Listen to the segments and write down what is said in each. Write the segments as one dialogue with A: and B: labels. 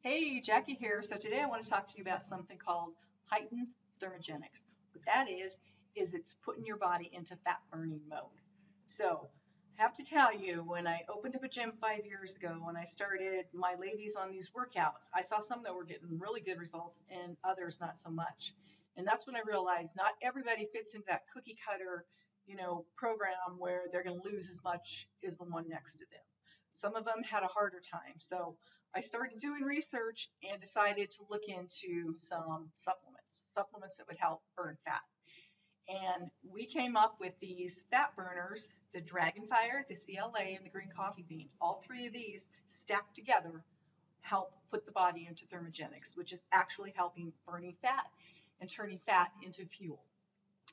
A: Hey, Jackie here. So today I want to talk to you about something called heightened thermogenics. What that is it's putting your body into fat burning mode. So I have to tell you, when I opened up a gym 5 years ago, when I started my ladies on these workouts, I saw some that were getting really good results and others not so much. And that's when I realized not everybody fits into that cookie cutter, program where they're going to lose as much as the one next to them. Some of them had a harder time. So I started doing research and decided to look into some supplements that would help burn fat. And we came up with these fat burners, the Dragonfire, the CLA, and the green coffee bean. All three of these stacked together help put the body into thermogenics, which is actually helping burning fat and turning fat into fuel.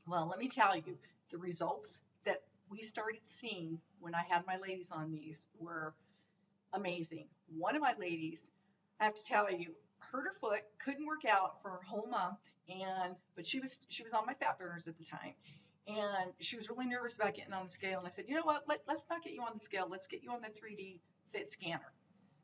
A: Well, let me tell you, the results that we started seeing when I had my ladies on these were amazing. One of my ladies, I have to tell you, hurt her foot, couldn't work out for a whole month, and but she was on my fat burners at the time, and she was really nervous about getting on the scale. And I said, you know what? Let's not get you on the scale. Let's get you on the 3D Fit scanner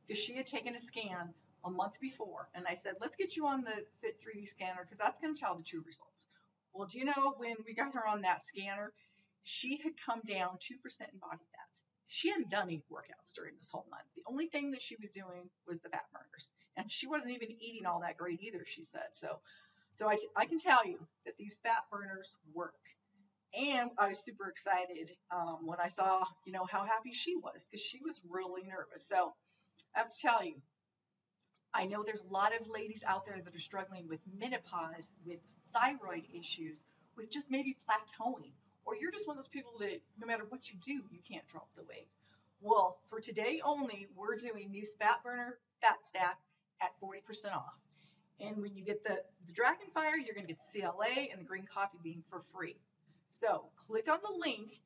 A: because she had taken a scan a month before, and I said, let's get you on the Fit 3D scanner because that's going to tell the true results. Well, do you know when we got her on that scanner, she had come down 2% in body fat. She hadn't done any workouts during this whole month. The only thing that she was doing was the fat burners. And she wasn't even eating all that great either, she said. So I can tell you that these fat burners work. And I was super excited when I saw, how happy she was because she was really nervous. So I have to tell you, I know there's a lot of ladies out there that are struggling with menopause, with thyroid issues, with just maybe plateauing, or you're just one of those people that no matter what you do, you can't drop the weight. Well, for today only, we're doing these Fat Burner Fat Stack at 40% off. And when you get the Dragonfire, you're going to get the CLA and the green coffee bean for free. So click on the link,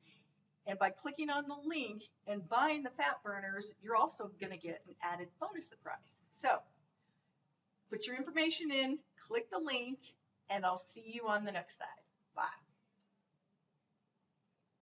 A: and by clicking on the link and buying the fat burners, you're also going to get an added bonus surprise. So put your information in, click the link, and I'll see you on the next side.